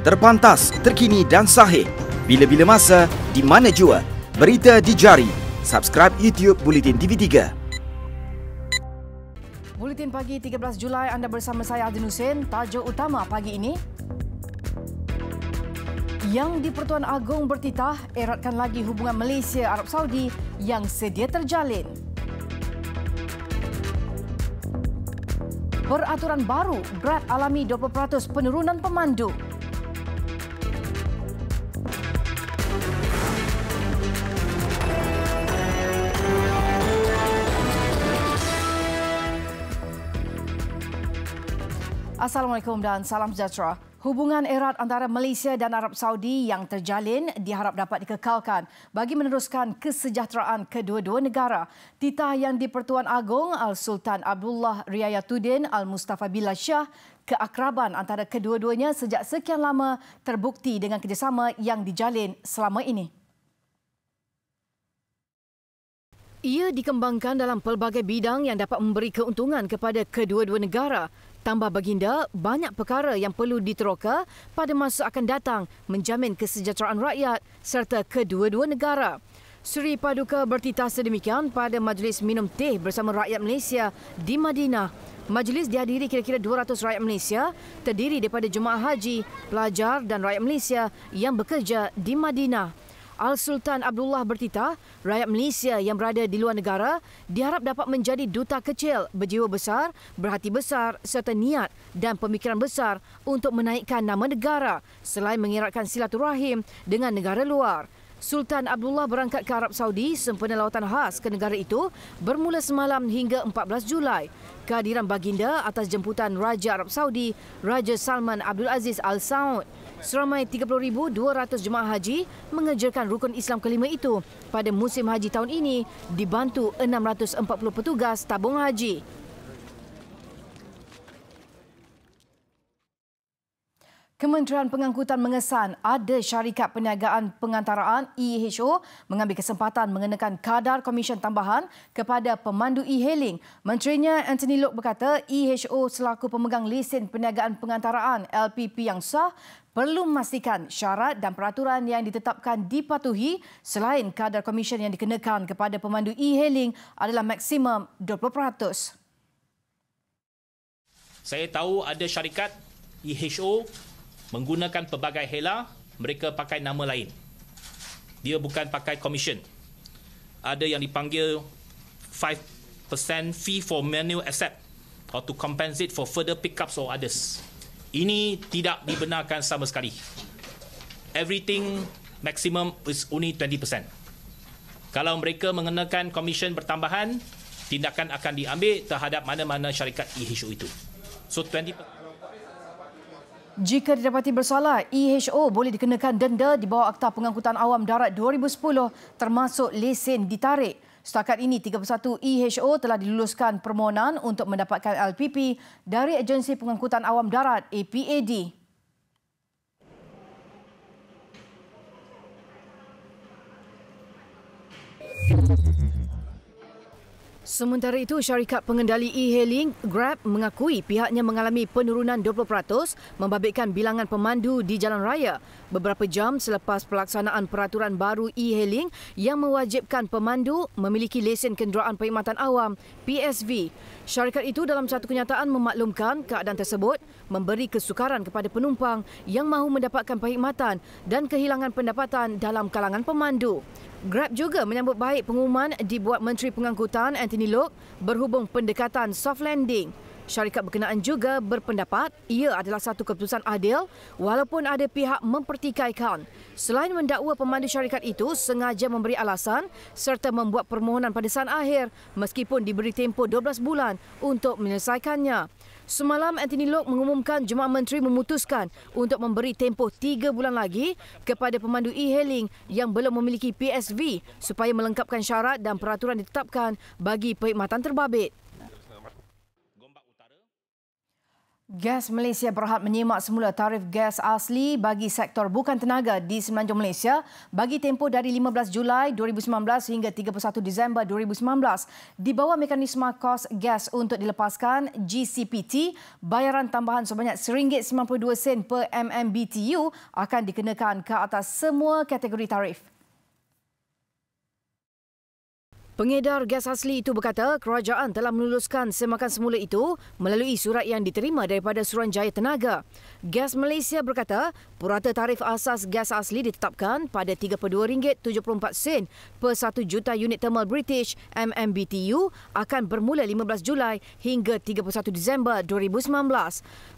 Terpantas, terkini dan sahih. Bila-bila masa, di mana jua. Berita di jari. Subscribe YouTube Bulletin TV3. Buletin pagi 13 Julai anda bersama saya Adin Hussein. Tajuk utama pagi ini. Yang di-Pertuan Agong bertitah eratkan lagi hubungan Malaysia-Arab Saudi yang sedia terjalin. Peraturan baru, Grab alami 20% penurunan pemandu. Assalamualaikum dan salam sejahtera. Hubungan erat antara Malaysia dan Arab Saudi yang terjalin diharap dapat dikekalkan bagi meneruskan kesejahteraan kedua-dua negara. Titah yang di-Pertuan Agong Al-Sultan Abdullah Riayatuddin Al-Mustafa Billah Shah, keakraban antara kedua-duanya sejak sekian lama terbukti dengan kerjasama yang dijalin selama ini. Ia dikembangkan dalam pelbagai bidang yang dapat memberi keuntungan kepada kedua-dua negara. Tambah baginda, banyak perkara yang perlu diteroka pada masa akan datang menjamin kesejahteraan rakyat serta kedua-dua negara. Seri Paduka bertitah sedemikian pada majlis minum teh bersama rakyat Malaysia di Madinah. Majlis dihadiri kira-kira 200 rakyat Malaysia, terdiri daripada jemaah haji, pelajar dan rakyat Malaysia yang bekerja di Madinah. Al-Sultan Abdullah bertitah, rakyat Malaysia yang berada di luar negara diharap dapat menjadi duta kecil, berjiwa besar, berhati besar serta niat dan pemikiran besar untuk menaikkan nama negara selain mengeratkan silaturahim dengan negara luar. Sultan Abdullah berangkat ke Arab Saudi sempena lawatan khas ke negara itu bermula semalam hingga 14 Julai. Kehadiran baginda atas jemputan Raja Arab Saudi, Raja Salman Abdul Aziz Al Saud. Seramai 30,200 jemaah haji mengerjakan rukun Islam kelima itu pada musim haji tahun ini dibantu 640 petugas tabung haji. Kementerian Pengangkutan mengesan ada syarikat perniagaan pengantaraan EHO mengambil kesempatan mengenakan kadar komisen tambahan kepada pemandu e-hailing. Menterinya Anthony Loke berkata EHO selaku pemegang lesen perniagaan pengantaraan LPP yang sah perlu memastikan syarat dan peraturan yang ditetapkan dipatuhi selain kadar komisen yang dikenakan kepada pemandu e-hailing adalah maksimum 20%. Saya tahu ada syarikat EHO menggunakan pelbagai hela, mereka pakai nama lain. Dia bukan pakai komisen. Ada yang dipanggil 5% fee for manual accept or to compensate for further pickups or others. Ini tidak dibenarkan sama sekali. Everything maximum is only 20%. Kalau mereka mengenakan komisen bertambahan, tindakan akan diambil terhadap mana-mana syarikat EHO itu. So 20%. Jika didapati bersalah, EHO boleh dikenakan denda di bawah Akta Pengangkutan Awam Darat 2010 termasuk lesen ditarik. Setakat ini, 31 EHO telah diluluskan permohonan untuk mendapatkan LPP dari Agensi Pengangkutan Awam Darat APAD. Sementara itu, syarikat pengendali e-hailing Grab mengakui pihaknya mengalami penurunan 20% membabitkan bilangan pemandu di jalan raya beberapa jam selepas pelaksanaan peraturan baru e-hailing yang mewajibkan pemandu memiliki lesen kenderaan perkhidmatan awam PSV. Syarikat itu dalam satu kenyataan memaklumkan keadaan tersebut memberi kesukaran kepada penumpang yang mahu mendapatkan perkhidmatan dan kehilangan pendapatan dalam kalangan pemandu. Grab juga menyambut baik pengumuman dibuat Menteri Pengangkutan Anthony Loke berhubung pendekatan soft landing. Syarikat berkenaan juga berpendapat ia adalah satu keputusan adil walaupun ada pihak mempertikaikan. Selain mendakwa pemandu syarikat itu sengaja memberi alasan serta membuat permohonan pada saat akhir meskipun diberi tempoh 12 bulan untuk menyelesaikannya. Semalam, Anthony Loke mengumumkan Jemaah Menteri memutuskan untuk memberi tempoh 3 bulan lagi kepada pemandu e-hailing yang belum memiliki PSV supaya melengkapkan syarat dan peraturan ditetapkan bagi perkhidmatan terbabit. Gas Malaysia berhad menyemak semula tarif gas asli bagi sektor bukan tenaga di Semenanjung Malaysia bagi tempoh dari 15 Julai 2019 hingga 31 Disember 2019. Di bawah mekanisme kos gas untuk dilepaskan GCPT, bayaran tambahan sebanyak RM1.92 per MMBTU akan dikenakan ke atas semua kategori tarif. Pengedar gas asli itu berkata kerajaan telah meluluskan semakan semula itu melalui surat yang diterima daripada Suruhanjaya Tenaga. Gas Malaysia berkata purata tarif asas gas asli ditetapkan pada RM32.74 per 1 juta unit thermal British MMBTU akan bermula 15 Julai hingga 31 Disember 2019.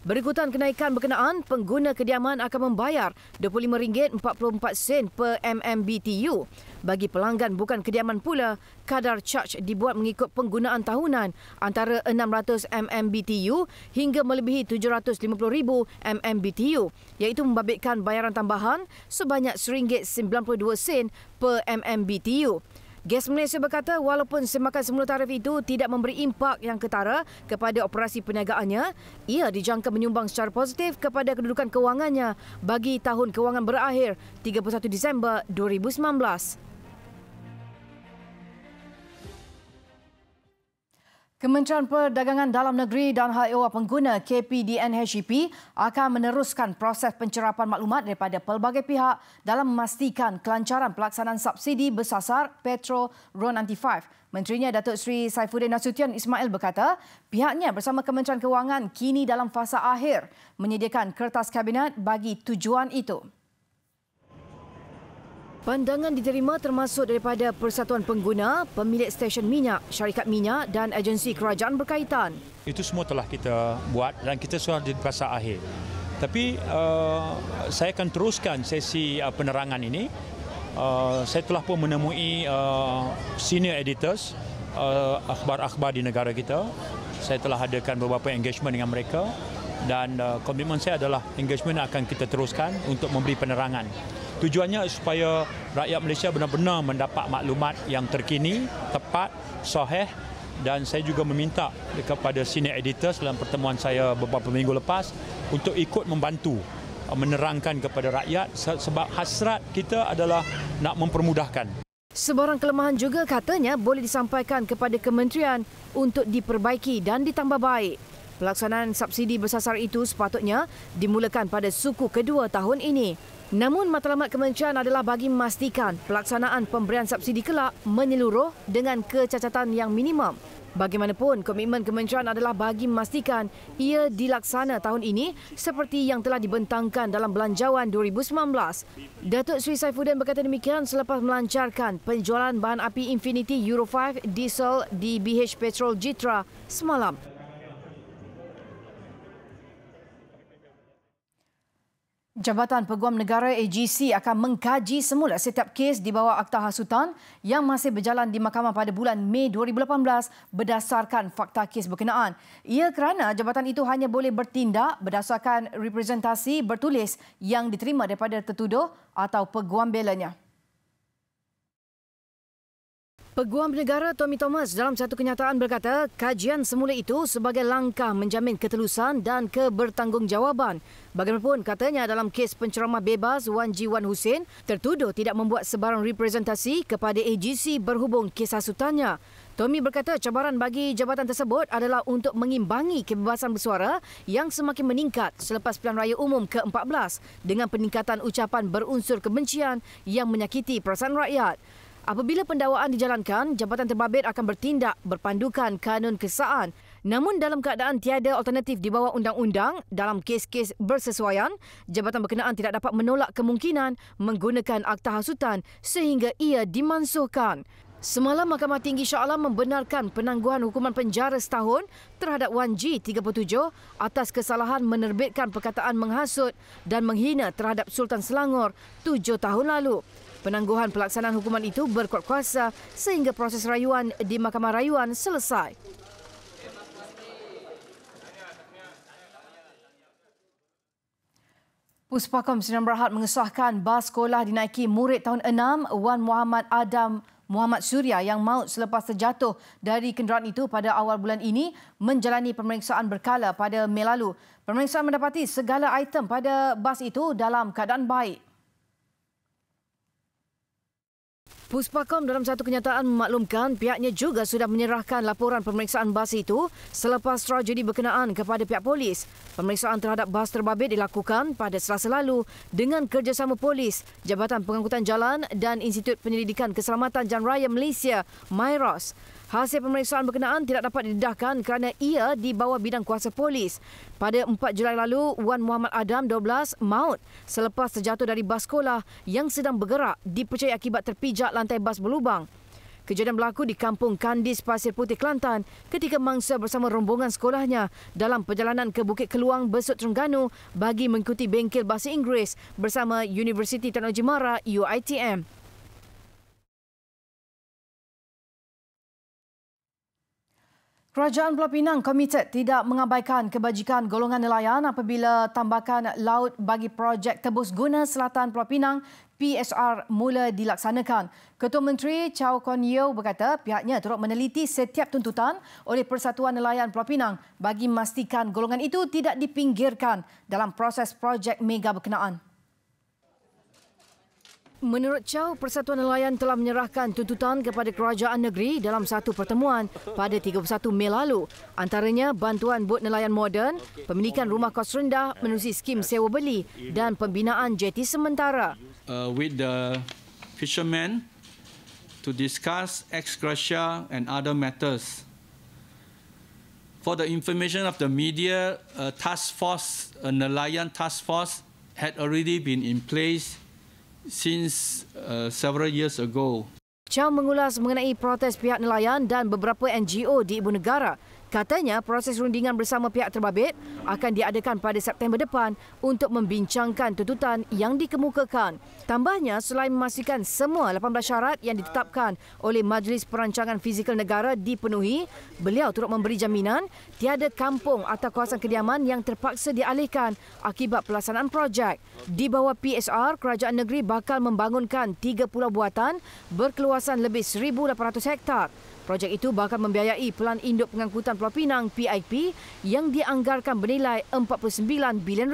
Berikutan kenaikan berkenaan, pengguna kediaman akan membayar RM25.44 per MMBTU. Bagi pelanggan bukan kediaman pula, kadar charge dibuat mengikut penggunaan tahunan antara 600 MMBTU hingga melebihi 750,000 MMBTU, iaitu membabitkan bayaran tambahan sebanyak RM1.92 per MMBTU. Gas Malaysia berkata walaupun semakan semula tarif itu tidak memberi impak yang ketara kepada operasi perniagaannya, ia dijangka menyumbang secara positif kepada kedudukan kewangannya bagi tahun kewangan berakhir 31 Disember 2019. Kementerian Perdagangan Dalam Negeri dan Hak Ehwal Pengguna KPDNHEP akan meneruskan proses pencerapan maklumat daripada pelbagai pihak dalam memastikan kelancaran pelaksanaan subsidi bersasar Petrol RON95. Menterinya Datuk Seri Saifuddin Nasution Ismail berkata pihaknya bersama Kementerian Kewangan kini dalam fasa akhir menyediakan kertas kabinet bagi tujuan itu. Pandangan diterima termasuk daripada Persatuan Pengguna, pemilik stesen minyak, syarikat minyak dan agensi kerajaan berkaitan. Itu semua telah kita buat dan kita sudah di fasa akhir. Tapi saya akan teruskan sesi penerangan ini. Saya telah pun menemui senior editors akhbar-akhbar di negara kita. Saya telah adakan beberapa engagement dengan mereka dan komitmen saya adalah engagement akan kita teruskan untuk memberi penerangan. Tujuannya supaya rakyat Malaysia benar-benar mendapat maklumat yang terkini, tepat, sahih dan saya juga meminta kepada senior editors dalam pertemuan saya beberapa minggu lepas untuk ikut membantu menerangkan kepada rakyat sebab hasrat kita adalah nak mempermudahkan. Sebarang kelemahan juga katanya boleh disampaikan kepada kementerian untuk diperbaiki dan ditambah baik. Pelaksanaan subsidi bersasar itu sepatutnya dimulakan pada suku kedua tahun ini. Namun matlamat kementerian adalah bagi memastikan pelaksanaan pemberian subsidi kelak menyeluruh dengan kecacatan yang minimum. Bagaimanapun, komitmen kementerian adalah bagi memastikan ia dilaksana tahun ini seperti yang telah dibentangkan dalam Belanjawan 2019. Datuk Seri Saifuddin berkata demikian selepas melancarkan penjualan bahan api Infinity Euro 5 diesel di BH Petrol Jitra semalam. Jabatan Peguam Negara AGC akan mengkaji semula setiap kes di bawah Akta Hasutan yang masih berjalan di mahkamah pada bulan Mei 2018 berdasarkan fakta kes berkenaan. Ia kerana jabatan itu hanya boleh bertindak berdasarkan representasi bertulis yang diterima daripada tertuduh atau peguam belanya. Peguam Negara Tommy Thomas dalam satu kenyataan berkata kajian semula itu sebagai langkah menjamin ketelusan dan kebertanggungjawaban. Bagaimanapun katanya dalam kes penceramah bebas Wan Ji Wan Hussein, tertuduh tidak membuat sebarang representasi kepada AGC berhubung kes hasutannya. Tommy berkata cabaran bagi jabatan tersebut adalah untuk mengimbangi kebebasan bersuara yang semakin meningkat selepas Pilihan Raya Umum ke-14 dengan peningkatan ucapan berunsur kebencian yang menyakiti perasaan rakyat. Apabila pendakwaan dijalankan, jabatan terbabit akan bertindak berpandukan kanun kesaan. Namun dalam keadaan tiada alternatif di bawah undang-undang, dalam kes-kes bersesuaian, jabatan berkenaan tidak dapat menolak kemungkinan menggunakan akta hasutan sehingga ia dimansuhkan. Semalam Mahkamah Tinggi Shah Alam membenarkan penangguhan hukuman penjara setahun terhadap Wan Ji 37 atas kesalahan menerbitkan perkataan menghasut dan menghina terhadap Sultan Selangor 7 tahun lalu. Penangguhan pelaksanaan hukuman itu berkuat kuasa sehingga proses rayuan di Mahkamah Rayuan selesai. Puspakom Sdn Bhd mengesahkan bas sekolah dinaiki murid tahun 6 Wan Muhammad Adam Muhammad Surya yang maut selepas terjatuh dari kenderaan itu pada awal bulan ini menjalani pemeriksaan berkala pada Mei lalu. Pemeriksaan mendapati segala item pada bas itu dalam keadaan baik. Puspakom dalam satu kenyataan memaklumkan pihaknya juga sudah menyerahkan laporan pemeriksaan bas itu selepas tragedi berkenaan kepada pihak polis. Pemeriksaan terhadap bas terbabit dilakukan pada Selasa lalu dengan kerjasama polis, Jabatan Pengangkutan Jalan dan Institut Penyelidikan Keselamatan Jalan Raya Malaysia, MIROS. Hasil pemeriksaan berkenaan tidak dapat didedahkan kerana ia di bawah bidang kuasa polis. Pada 4 Julai lalu, Wan Muhammad Adam, 12, maut selepas terjatuh dari bas sekolah yang sedang bergerak dipercayai akibat terpijak lantai bas berlubang. Kejadian berlaku di Kampung Kandis, Pasir Putih, Kelantan ketika mangsa bersama rombongan sekolahnya dalam perjalanan ke Bukit Keluang, Besut, Terengganu bagi mengikuti bengkel bahasa Inggeris bersama Universiti Teknologi Mara UiTM. Kerajaan Pulau Pinang komited tidak mengabaikan kebajikan golongan nelayan apabila tambakan laut bagi projek Tebus Guna Selatan Pulau Pinang PSR mula dilaksanakan. Ketua Menteri Chow Kon Yeow berkata pihaknya turut meneliti setiap tuntutan oleh Persatuan Nelayan Pulau Pinang bagi memastikan golongan itu tidak dipinggirkan dalam proses projek mega berkenaan. Menurut Chow, Persatuan Nelayan telah menyerahkan tuntutan kepada kerajaan negeri dalam satu pertemuan pada 31 Mei lalu. Antaranya bantuan bot nelayan moden, pemilikan rumah kos rendah menerusi skim sewa beli dan pembinaan jeti sementara. With the fishermen to discuss ex gratia and other matters. For the information of the media, a nelayan task force had already been in place since several years ago. Chow mengulas mengenai protes pihak nelayan dan beberapa NGO di ibu negara. Katanya proses rundingan bersama pihak terbabit akan diadakan pada September depan untuk membincangkan tuntutan yang dikemukakan. Tambahnya, selain memastikan semua 18 syarat yang ditetapkan oleh Majlis Perancangan Fizikal Negara dipenuhi, beliau turut memberi jaminan tiada kampung atau kawasan kediaman yang terpaksa dialihkan akibat pelaksanaan projek. Di bawah PSR, kerajaan negeri bakal membangunkan 3 pulau buatan berkeluasan lebih 1,800 hektar. Projek itu bakal membiayai Pelan Induk Pengangkutan Pulau Pinang PIP yang dianggarkan bernilai RM49 bilion.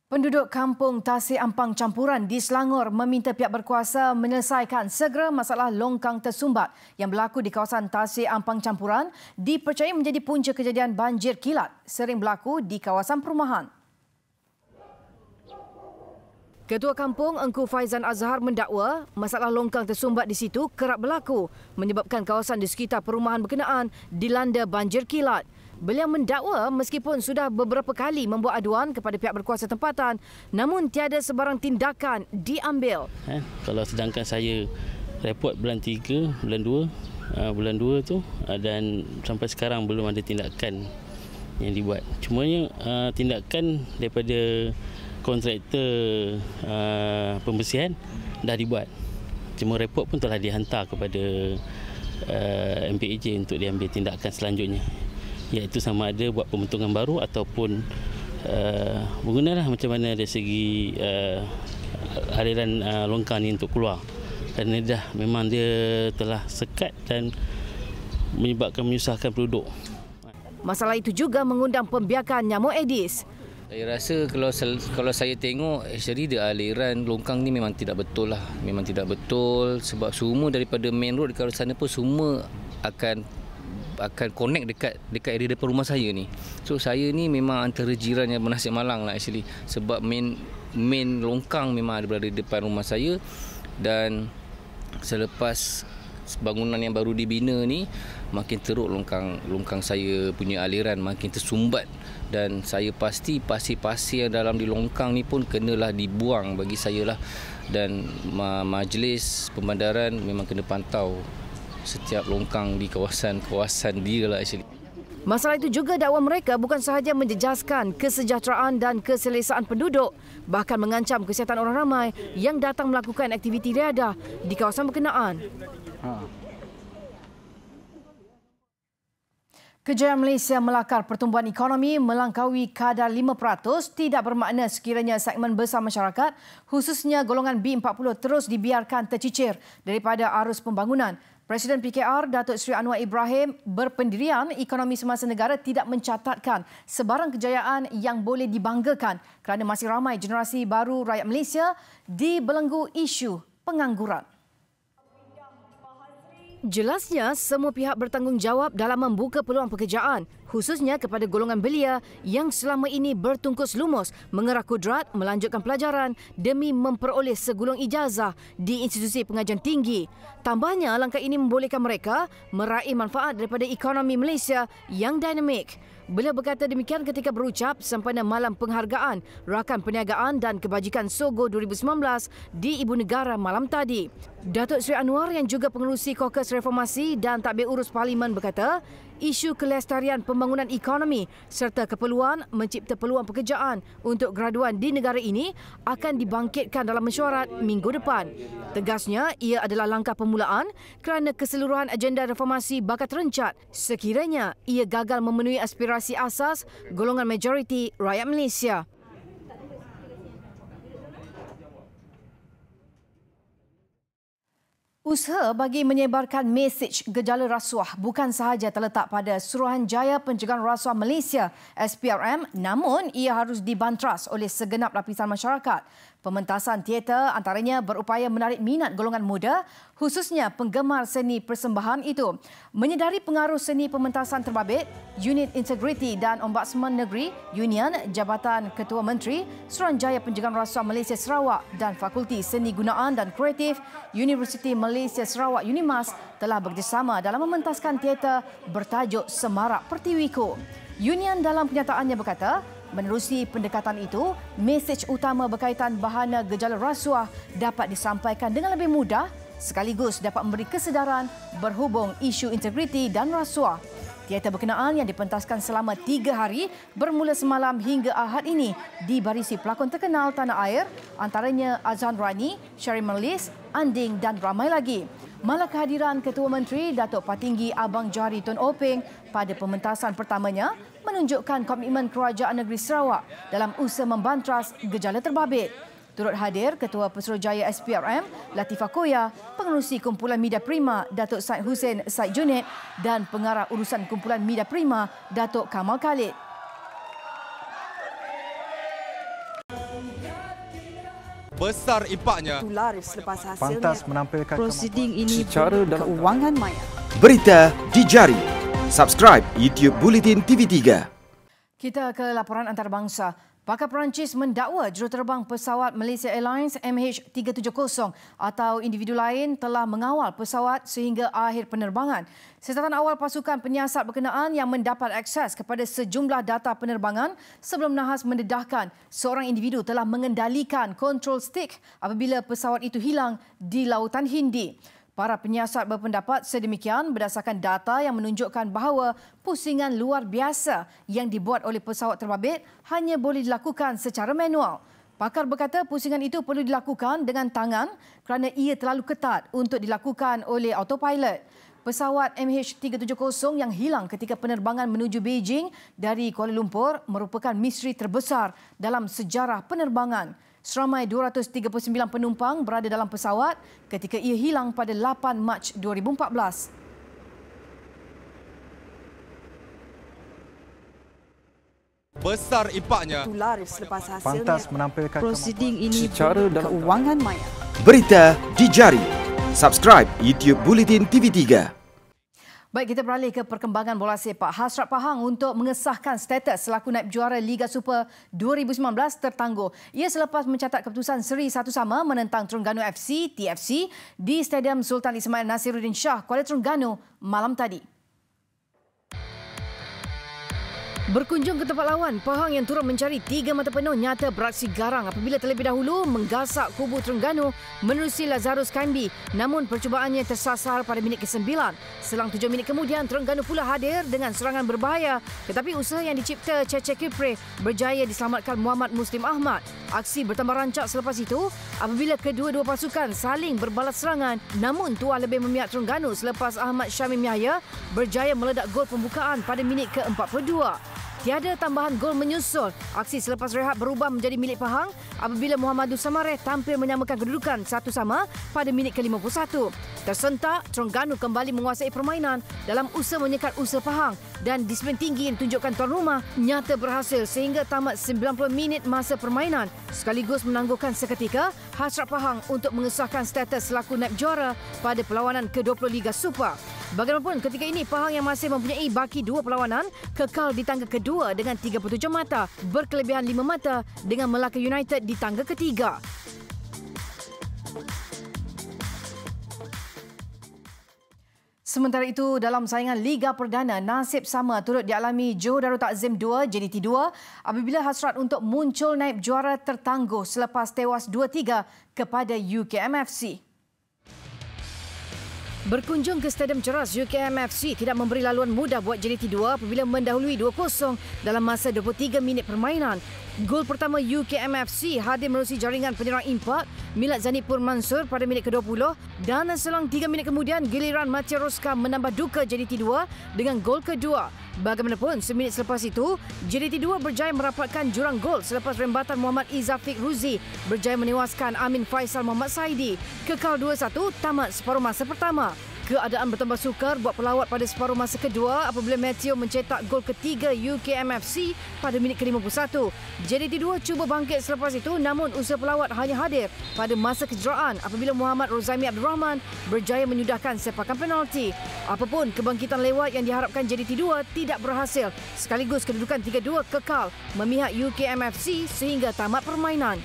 Penduduk kampung Tasik Ampang Campuran di Selangor meminta pihak berkuasa menyelesaikan segera masalah longkang tersumbat yang berlaku di kawasan Tasik Ampang Campuran dipercayai menjadi punca kejadian banjir kilat sering berlaku di kawasan perumahan. Ketua Kampung Engku Faizan Azhar mendakwa masalah longkang tersumbat di situ kerap berlaku menyebabkan kawasan di sekitar perumahan berkenaan dilanda banjir kilat. Beliau mendakwa meskipun sudah beberapa kali membuat aduan kepada pihak berkuasa tempatan namun tiada sebarang tindakan diambil. Kalau sedangkan saya report bulan 3, bulan 2 tu dan sampai sekarang belum ada tindakan yang dibuat. Cumanya tindakan daripada kontraktor pembersihan dah dibuat. Cuma report pun telah dihantar kepada MPAJ untuk diambil tindakan selanjutnya. Iaitu sama ada buat pembentungan baru ataupun menggunakan macam mana dari segi aliran longkang ni untuk keluar. Kerana dah memang dia telah sekat dan menyusahkan penduduk. Masalah itu juga mengundang pembiakan nyamuk Aedes. Saya rasa kalau saya tengok actually dia aliran longkang ni memang tidak betul lah. Memang tidak betul sebab semua daripada main road dekat sana pun semua akan connect dekat area depan rumah saya ni. So saya ni memang antara jiran yang bernasib malang lah actually sebab main longkang memang ada berada di depan rumah saya dan selepas bangunan yang baru dibina ni makin teruk longkang saya punya aliran makin tersumbat dan saya pasti pasir-pasir yang dalam di longkang ni pun kenalah dibuang bagi saya lah dan majlis pemandaran memang kena pantau setiap longkang di kawasan dia lah actually. Masalah itu juga dakwa mereka bukan sahaja menjejaskan kesejahteraan dan keselesaan penduduk, bahkan mengancam kesihatan orang ramai yang datang melakukan aktiviti riadah di kawasan berkenaan. Kejayaan Malaysia melakar pertumbuhan ekonomi melangkaui kadar 5% tidak bermakna sekiranya segmen besar masyarakat, khususnya golongan B40 terus dibiarkan tercicir daripada arus pembangunan. Presiden PKR Datuk Seri Anwar Ibrahim berpendirian ekonomi semasa negara tidak mencatatkan sebarang kejayaan yang boleh dibanggakan kerana masih ramai generasi baru rakyat Malaysia dibelenggu isu pengangguran. Jelasnya, semua pihak bertanggungjawab dalam membuka peluang pekerjaan, khususnya kepada golongan belia yang selama ini bertungkus lumus mengerah kudrat melanjutkan pelajaran demi memperoleh segulung ijazah di institusi pengajian tinggi. Tambahnya, langkah ini membolehkan mereka meraih manfaat daripada ekonomi Malaysia yang dinamik. Beliau berkata demikian ketika berucap sempena Malam Penghargaan Rakan Perniagaan dan Kebajikan SOGO 2019 di Ibu Negara malam tadi. Datuk Seri Anwar yang juga pengerusi Kokus Reformasi dan Tadbir Urus Parlimen berkata, isu kelestarian pembangunan ekonomi serta keperluan mencipta peluang pekerjaan untuk graduan di negara ini akan dibangkitkan dalam mesyuarat minggu depan. Tegasnya, ia adalah langkah permulaan kerana keseluruhan agenda reformasi bakal terencat sekiranya ia gagal memenuhi aspirasi asas golongan majoriti rakyat Malaysia. Usaha bagi menyebarkan mesej gejala rasuah bukan sahaja terletak pada Suruhanjaya Pencegahan Rasuah Malaysia SPRM, namun ia harus dibantras oleh segenap lapisan masyarakat. Pementasan teater antaranya berupaya menarik minat golongan muda, khususnya penggemar seni persembahan itu. Menyedari pengaruh seni pementasan terbabit, Unit Integriti dan Ombudsman Negeri, Union, Jabatan Ketua Menteri, Suruhanjaya Pencegahan Rasuah Malaysia Sarawak dan Fakulti Seni Gunaan dan Kreatif, Universiti Malaysia Sarawak UNIMAS telah bekerjasama dalam mementaskan teater bertajuk Semarak Pertiwiku. Union dalam kenyataannya berkata, menerusi pendekatan itu, mesej utama berkaitan bahana gejala rasuah dapat disampaikan dengan lebih mudah sekaligus dapat memberi kesedaran berhubung isu integriti dan rasuah. Teater berkenaan yang dipentaskan selama 3 hari bermula semalam hingga Ahad ini dibarisi pelakon terkenal tanah air antaranya Azhan Rani, Sherry Melis, Anding dan ramai lagi. Malah kehadiran Ketua Menteri Datuk Patinggi Abang Johari Tun Openg pada pementasan pertamanya menunjukkan komitmen Kerajaan Negeri Sarawak dalam usaha membantras gejala terbabit. Turut hadir Ketua Pesuruhjaya SPRM Latifah Koya, Pengerusi Kumpulan Media Prima Datuk Said Hussein Said Junaid dan Pengarah Urusan Kumpulan Media Prima Datuk Kamal Khalid. Besar impaknya. Laris selepas hasilnya. Pantas menampilkan prosiding ini secara dalam keuangan maya. Berita di jari. Subscribe YouTube Bulletin TV3. Kita ke laporan antarabangsa. Pakar Perancis mendakwa juruterbang pesawat Malaysia Airlines MH370 atau individu lain telah mengawal pesawat sehingga akhir penerbangan. Siasatan awal pasukan penyiasat berkenaan yang mendapat akses kepada sejumlah data penerbangan sebelum nahas mendedahkan seorang individu telah mengendalikan control stick apabila pesawat itu hilang di Lautan Hindi. Para penyiasat berpendapat sedemikian berdasarkan data yang menunjukkan bahawa pusingan luar biasa yang dibuat oleh pesawat terbabit hanya boleh dilakukan secara manual. Pakar berkata pusingan itu perlu dilakukan dengan tangan kerana ia terlalu ketat untuk dilakukan oleh autopilot. Pesawat MH370 yang hilang ketika penerbangan menuju Beijing dari Kuala Lumpur merupakan misteri terbesar dalam sejarah penerbangan. Seramai 239 penumpang berada dalam pesawat ketika ia hilang pada 8 Mac 2014. Besar impaknya. Laris selepas hasilnya. Pantas menampilkan prosiding ini secara dalam keuangan maya. Berita di jari. Subscribe YouTube Bulletin TV3. Baik, kita beralih ke perkembangan bola sepak. Hasrat Pahang untuk mengesahkan status selaku naib juara Liga Super 2019 tertangguh. Ia selepas mencatat keputusan seri 1-1 menentang Terengganu FC (TFC) di Stadium Sultan Ismail Nasiruddin Shah, Kuala Terengganu malam tadi. Berkunjung ke tempat lawan, Pahang yang turut mencari 3 mata penuh nyata beraksi garang apabila terlebih dahulu menggasak kubu Terengganu menerusi Lazarus Kambi. Namun percubaannya tersasar pada minit ke-9. Selang 7 minit kemudian, Terengganu pula hadir dengan serangan berbahaya. Tetapi usaha yang dicipta Cece Kipre berjaya diselamatkan Muhammad Muslim Ahmad. Aksi bertambah rancak selepas itu apabila kedua-dua pasukan saling berbalas serangan. Namun tuah lebih memihak Terengganu selepas Ahmad Syamim Yahya berjaya meledak gol pembukaan pada minit ke-42. Tiada tambahan gol menyusul. Aksi selepas rehat berubah menjadi milik Pahang apabila Muhammadus Samareh tampil menyamakan kedudukan 1-1 pada minit ke-51. Tersentak, Terengganu kembali menguasai permainan dalam usaha menyekat usaha Pahang dan disiplin tinggi yang ditunjukkan tuan rumah nyata berhasil sehingga tamat 90 minit masa permainan sekaligus menangguhkan seketika hasrat Pahang untuk mengesahkan status selaku naib juara pada perlawanan ke-20 Liga Super. Bagaimanapun ketika ini Pahang yang masih mempunyai baki 2 perlawanan kekal di tangga kedua dengan 37 mata berkelebihan 5 mata dengan Melaka United di tangga ketiga. Sementara itu, dalam saingan Liga Perdana, nasib sama turut dialami Johor Darul Takzim 2 JDT 2 apabila hasrat untuk muncul naib juara tertangguh selepas tewas 2-3 kepada UKMFC. Berkunjung ke Stadium Ceras, UKMFC tidak memberi laluan mudah buat JDT 2 apabila mendahului 2-0 dalam masa 23 minit permainan. Gol pertama UKMFC hadir menerusi jaringan penyerang Impact Milad Zanipur Mansur pada minit ke-20 dan selang 3 minit kemudian giliran Matia Roska menambah duka JDT 2 dengan gol kedua. Bagaimanapun, seminit selepas itu, JDT 2 berjaya merapatkan jurang gol selepas rembatan Muhammad Izafiq Ruzi berjaya menewaskan Amin Faisal Muhammad Saidi. Kekal 2-1 tamat separuh masa pertama. Keadaan bertambah sukar buat pelawat pada separuh masa kedua apabila Matthew mencetak gol ketiga UKMFC pada minit ke-51. JDT 2 cuba bangkit selepas itu namun usaha pelawat hanya hadir pada masa kecederaan apabila Muhammad Rozaimi Abdul Rahman berjaya menyudahkan sepakan penalti. Apapun, kebangkitan lewat yang diharapkan JDT 2 tidak berhasil sekaligus kedudukan 3-2 kekal memihak UKMFC sehingga tamat permainan.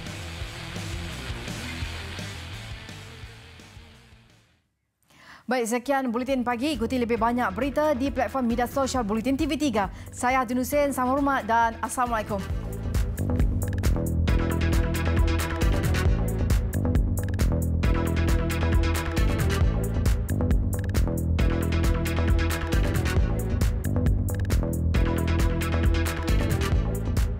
Baik, sekian Buletin Pagi. Ikuti lebih banyak berita di platform media sosial Buletin TV3. Saya Adun Hussein, salam hormat dan Assalamualaikum.